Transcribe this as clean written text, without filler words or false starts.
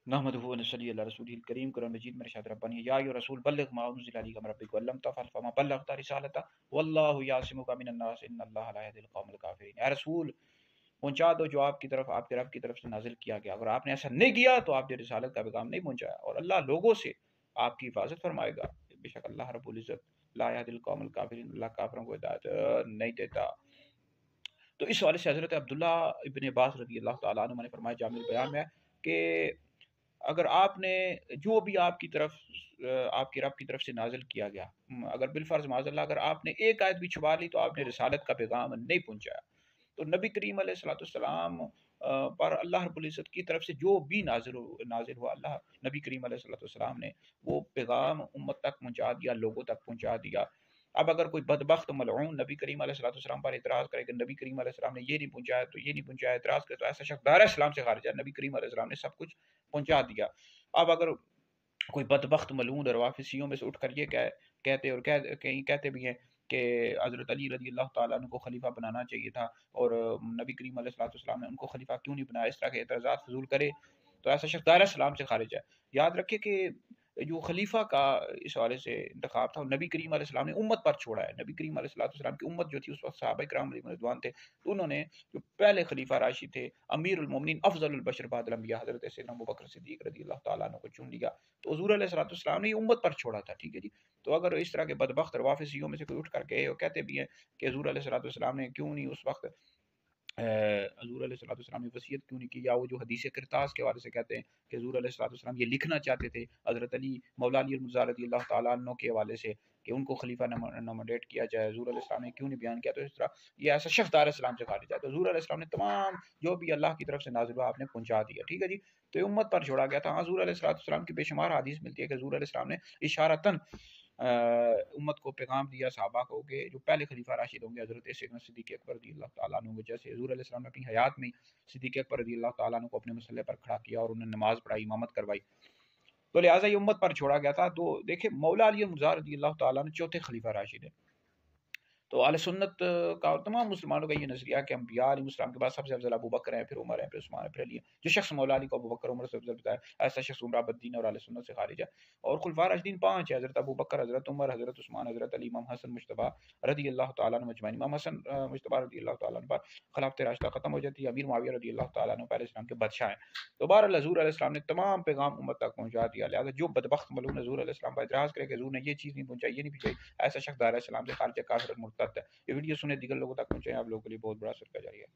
نحمده و نصلی علی رسوله الکریم. قرآن مجید میں ارشاد ربانی ہے یا ایھا رسول بلغ ما انزل الیک من ربک ولم تفعل فما بلغت رسالتہ واللہ یعصمک من الناس ان اللہ لا یہدی القوم الکافرین. اے رسول پہنچا دو جو آپ کی طرف آپ کے رب کی طرف سے نازل کیا گیا. اگر آپ نے ایسا نہیں کیا تو آپ نے رسالت کا پیغام نہیں پہنچایا اور اللہ لوگوں سے آپ کی حفاظت فرمائے گا. بے شک اللہ رب العزت لا یہدی القوم الکافرین، اللہ کافروں کو ہدایت نہیں دیتا. تو اس حوالے سے حضرت عبداللہ ابن عباس رضی اللہ تعالیٰ عنہ نے فرمایا جامع البیان میں کہ اگر آپ نے جو بھی آپ کی طرف آپ کے رب کی طرف سے نازل کیا گیا، اگر بالفرض معاذ اللہ اگر آپ نے ایک آیت بھی چھپا لی تو آپ نے رسالت کا پیغام نہیں پہنچایا. تو نبی کریم علیہ الصلوۃ والسلام پر اللہ رب العزت کی طرف سے جو بھی نازل ہوا، اللہ نبی کریم علیہ الصلوۃ والسلام نے وہ پیغام امت تک پہنچا دیا، لوگوں تک پہنچا دیا. اب اگر کوئی بدبخت ملعون نبی کریم علیہ الصلوۃ والسلام پر اعتراض کرے کہ نبی کریم علیہ السلام نے یہ نہیں پہنچایا تو یہ نہیں پہنچایا، اعتراض کرے، تو ایسا شخص دائرہ اسلام سے خارج ہے. نبی کریم علیہ السلام نے سب کچھ پہنچا دیا. اب اگر کوئی بدبخت ملعون روافضیوں میں سے اٹھ کر یہ کہتے اور کہیں کہتے بھی ہیں کہ حضرت علی رضی اللہ تعالیٰ عنہ کو خلیفہ بنانا چاہیے تھا اور نبی کریم علیہ الصلوۃ والسلام نے ان کو خلیفہ کیوں نہیں بنایا، اس طرح کے اعتراضات فضول کرے تو ایسا شخص دائرہ اسلام سے خارج ہے. یاد رکھے کہ جو خلیفہ کا اس حوالے سے انتخاب تھا نبی کریم علیہ السلام نے امت پر چھوڑا ہے. نبی کریم علیہ الصلوۃ والسلام کی امت جو تھی اس وقت صحابہ کرام علیہم رضوان تھے، تو انہوں نے جو پہلے خلیفہ راشد تھے، امیر المومنین افضل البشر بعد الانبیاء، حضرت سیدنا ابوبکر صدیق رضی اللہ تعالیٰ عنہ کو چن لیا. تو حضور علیہ الصلوۃ والسلام نے یہ امت پر چھوڑا تھا. ٹھیک ہے جی. تو اگر اس طرح کے بدبخت روافضیوں میں سے کوئی اٹھ کر کے اور کہتے بھی ہیں کہ حضور علیہ الصلوۃ والسلام نے کیوں نہیں اس وقت حضور علیہ الصلوۃ والسلام نے وصیت کیوں نہیں کی، یا وہ جو حدیث کرتاس کے حوالے سے کہتے ہیں کہ حضور علیہ الصلوۃ والسلام یہ لکھنا چاہتے تھے حضرت علی مولا علی المرتضیٰ رضی اللہ تعالیٰ عنہ کے حوالے سے کہ ان کو خلیفہ نامنڈیٹ کیا جائے، حضور علیہ السلام نے کیوں نہیں بیان کیا. تو اس طرح یہ ایسا شخص دار اسلام سے خارج ہے. تو حضور علیہ السلام نے تمام جو بھی اللہ کی طرف سے نازل ہوا آپ نے پہنچا دیا. ٹھیک ہے جی. تو یہ امت پر چھوڑا گیا تھا. حضور علیہ الصلوۃ والسلام کی بے شمار حدیث ملتی ہے کہ حضور علیہ السلام نے اشارتاً امت کو پیغام دیا صحابہ کو کہ جو پہلے خلیفہ راشد ہوں گے حضرت سیدنا صدیق اکبر رضی اللہ تعالیٰ عنہ. جیسے حضور علیہ السلام نے اپنی حیات میں صدیق اکبر رضی اللہ تعالیٰ عنہ کو اپنے مسئلے پر کھڑا کیا اور انہیں نماز پڑھائی، امامت کروائی. تو لہٰذا یہ امت پر چھوڑا گیا تھا. تو دیکھیں مولا علی المرتضیٰ رضی اللہ تعالیٰ عنہ چوتھے خلیفہ راشد ہیں. تو اہل سنت کا اور تمام مسلمانوں کا یہ نظریہ کہ انبیاء علیہ السلام کے بعد سب سے افضل ابو بکر ہیں، پھر عمر ہیں، پھر عثمان ہیں، پھر علی ہیں. جو شخص مولا علی کو ابو بکر عمر سے افضل بتایا ایسا شخص عمرہ بدین اور اہل سنت سے خارج ہے. اور خلفاء راشدین پانچ ہیں، حضرت ابو بکر، حضرت عمر، حضرت عثمان، حضرت علی، امام حسن مجتبیٰ رضی اللہ تعالیٰ عنہ مجمعین. امام حسن مجتبیٰ رضی اللہ تعالیٰ عنہ پر خلافت راشدہ ختم ہو جاتی ہے. امیر معاویہ رضی اللہ تعالیٰ عنہ پہلے اسلام کے بادشاہ ہیں. تو بہرحال حضور علیہ السلام نے تمام پیغام امت تک پہنچا دیا. لہٰذا جو بدبخت ملعون حضور علیہ السلام پر اعتراض کرے کہ حضور نے یہ چیز نہیں پہنچائی، یہ نہیں پہنچائی، ایسا شخص دائرہ اسلام سے خارج ہے، کافر مرتد ہے. یہ ویڈیو سنے دیگر لوگوں تک پہنچائیں، آپ لوگوں کے لیے بہت بڑا صدقہ جاریہ ہے.